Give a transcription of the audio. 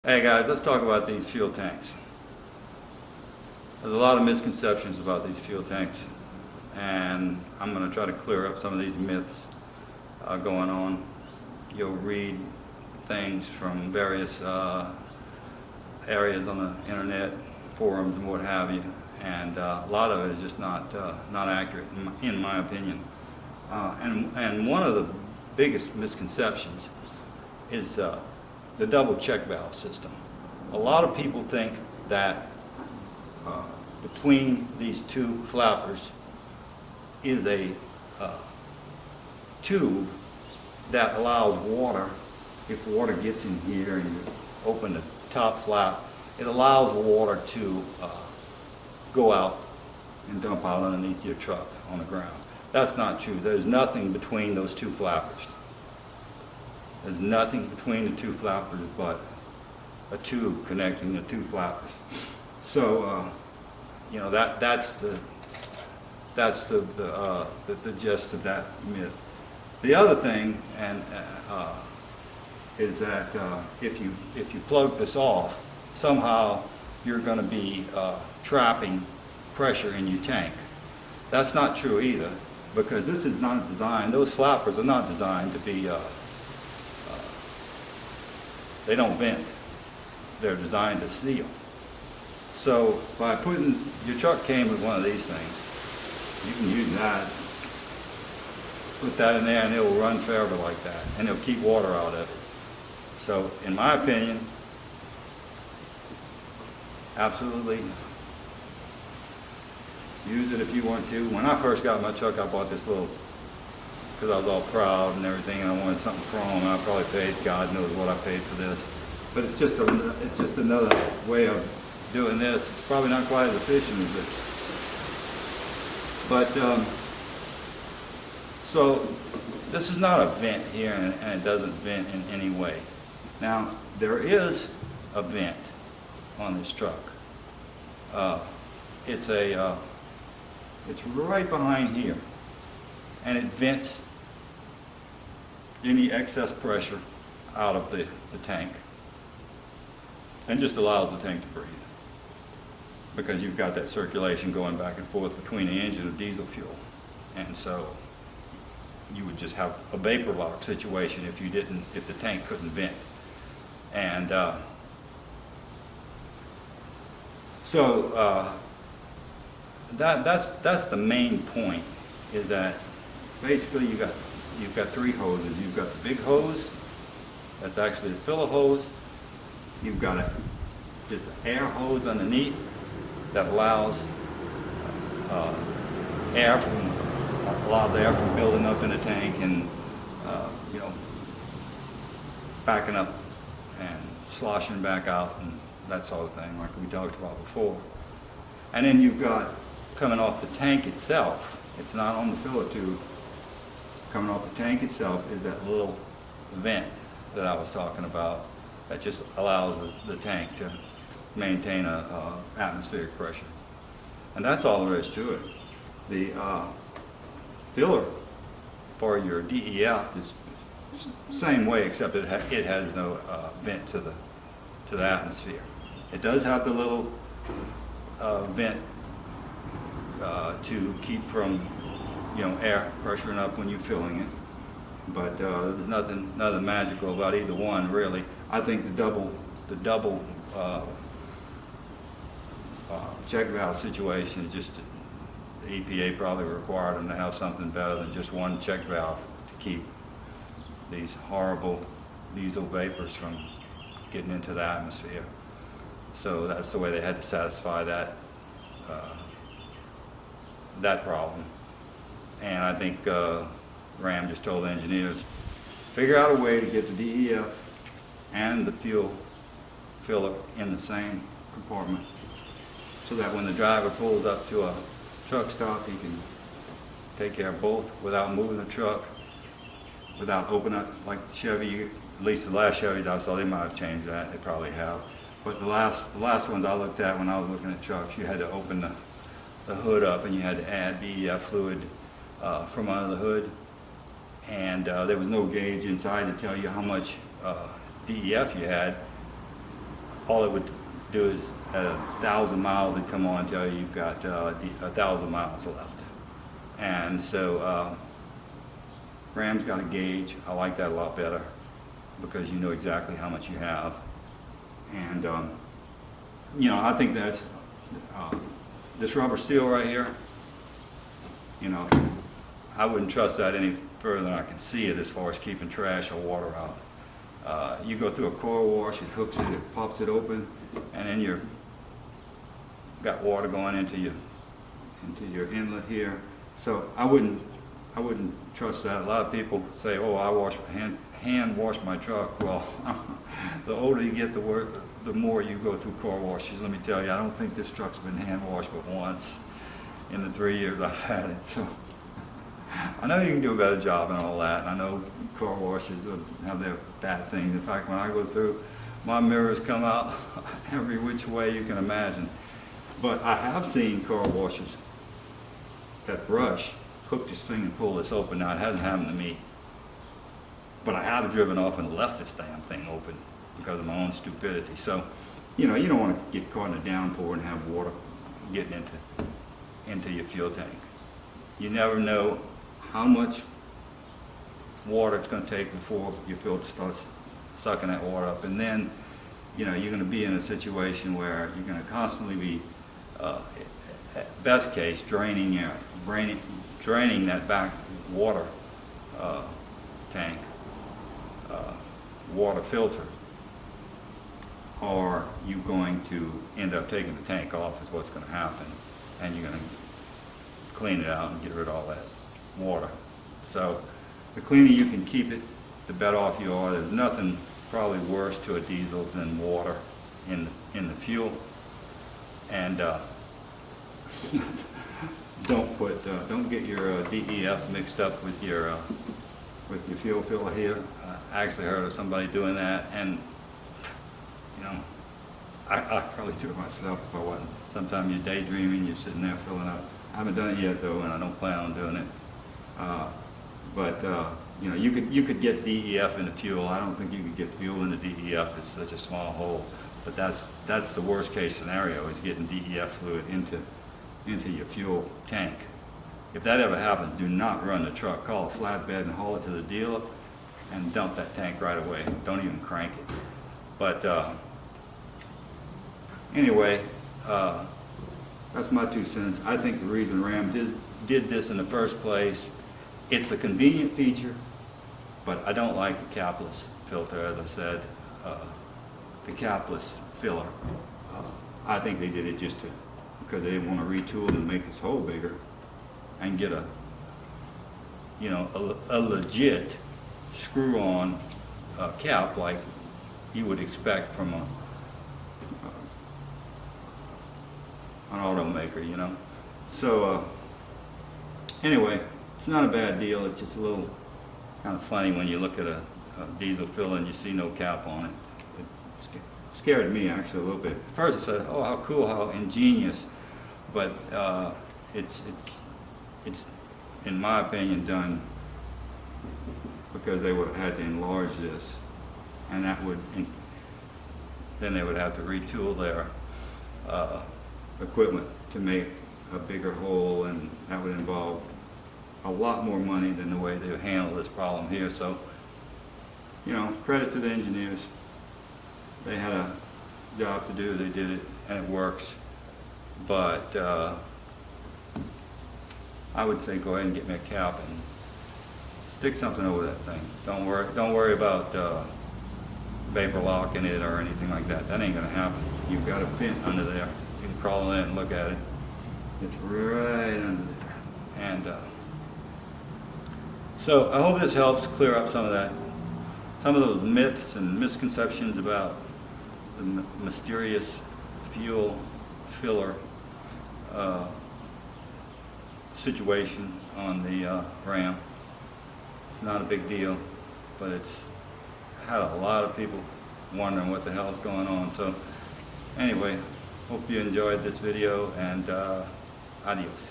Hey guys, let's talk about these fuel tanks. There's a lot of misconceptions about these fuel tanks, and I'm going to try to clear up some of these myths going on. You'll read things from various areas on the internet, forums and what have you, and a lot of it is just not accurate in my opinion. And one of the biggest misconceptions is the double check valve system. A lot of people think that between these two flappers is a tube that allows water. If water gets in here and you open the top flap, it allows water to go out and dump out underneath your truck on the ground. That's not true. There's nothing between those two flappers. There's nothing between the two flappers but a tube connecting the two flappers. So, you know, that's the gist of that myth. The other thing is that if you plug this off, somehow you're going to be trapping pressure in your tank. That's not true either, because this is not designed. Those flappers are not designed to be. They don't vent. They're designed to seal. So by putting, your truck came with one of these things, you can use that. Put that in there and it will run forever like that, and it'll keep water out of it. So in my opinion, absolutely use it if you want to. When I first got my truck, I bought this little, because I was all proud and everything, and I wanted something chrome, and I probably paid, God knows what I paid for this. But it's just another way of doing this. It's probably not quite as efficient as this. But so this is not a vent here, and it doesn't vent in any way. Now there is a vent on this truck. It's right behind here, and it vents any excess pressure out of the tank and just allows the tank to breathe, because you've got that circulation going back and forth between the engine and diesel fuel. And so you would just have a vapor lock situation if the tank couldn't vent. And that's the main point, is that basically you've got three hoses. You've got the big hose, that's actually the filler hose. You've got just an air hose underneath that allows air from building up in the tank and you know, backing up and sloshing back out and that sort of thing, like we talked about before. And then you've got, coming off the tank itself, it's not on the filler tube, coming off the tank itself is that little vent that I was talking about that just allows the tank to maintain a atmospheric pressure. And that's all there is to it. The filler for your DEF is the same way, except it has no vent to the atmosphere. It does have the little vent to keep from, you know, air pressuring up when you're filling it, but there's nothing magical about either one, really. I think the double check valve situation is just, the EPA probably required them to have something better than just one check valve to keep these horrible diesel vapors from getting into the atmosphere. So that's the way they had to satisfy that problem. And I think Ram just told the engineers, figure out a way to get the DEF and the fuel filler in the same compartment, so that when the driver pulls up to a truck stop, he can take care of both without moving the truck, without opening up, like Chevy, at least the last Chevys I saw, they might have changed that, they probably have. But the last ones I looked at when I was looking at trucks, you had to open the hood up and you had to add DEF fluid from under the hood. And there was no gauge inside to tell you how much DEF you had. all it would do is at 1,000 miles it'd come on and tell you you've got 1,000 miles left. And so Ram's got a gauge. I like that a lot better because you know exactly how much you have. And you know, I think that's this rubber seal right here, you know, I wouldn't trust that any further than I can see it as far as keeping trash or water out. You go through a core wash, it hooks it, it pops it open, and then you're got water going into your inlet here. So I wouldn't trust that. A lot of people say, "Oh, I hand wash my truck." Well, the older you get, the more you go through core washes. Let me tell you, I don't think this truck's been hand washed but once in the 3 years I've had it. So I know you can do a better job and all that. And I know car washes have their bad things. In fact, when I go through, my mirrors come out every which way you can imagine. But I have seen car washes that brush hook this thing and pull this open. Now, it hasn't happened to me, but I have driven off and left this damn thing open because of my own stupidity. So, you know, you don't want to get caught in a downpour and have water getting into your fuel tank. You never know how much water it's going to take before your filter starts sucking that water up. And then, you know, you're going to be in a situation where you're going to constantly be, at best case, draining that back water tank, water filter, or you're going to end up taking the tank off is what's going to happen, and you're going to clean it out and get rid of all that water. So the cleaner you can keep it, the better off you are. There's nothing probably worse to a diesel than water in the fuel. And don't get your DEF mixed up with your fuel filler here. I actually heard of somebody doing that, and you know, I probably do it myself if I wasn't. Sometimes you're daydreaming, you're sitting there filling up. I haven't done it yet though, and I don't plan on doing it. But you know, you could get DEF in the fuel. I don't think you could get fuel in the DEF. It's such a small hole. But that's the worst case scenario, is getting DEF fluid into your fuel tank. If that ever happens, do not run the truck. Call a flatbed and haul it to the dealer and dump that tank right away. Don't even crank it. But anyway, that's my 2 cents. I think the reason Ram did this in the first place, it's a convenient feature, but I don't like the capless filter, as I said, the capless filler. I think they did it just because they didn't want to retool and make this hole bigger and get a legit screw-on cap like you would expect from an automaker, you know. So anyway, it's not a bad deal. It's just a little kind of funny when you look at a diesel filler and you see no cap on it. It scared me actually a little bit. At first I said, "Oh, how cool, how ingenious," but it's in my opinion done because they would have had to enlarge this, and then they would have to retool their equipment to make a bigger hole, and that would involve a lot more money than the way they handle this problem here. So, you know, credit to the engineers. They had a job to do, they did it, and it works. But I would say go ahead and get me a cap and stick something over that thing. Don't worry about vapor locking it or anything like that. That ain't gonna happen. You've got a vent under there. You can crawl in and look at it. It's right under there. And so I hope this helps clear up some of those myths and misconceptions about the mysterious fuel filler situation on the Ram. It's not a big deal, but it's had a lot of people wondering what the hell's going on. So anyway, hope you enjoyed this video, and adios.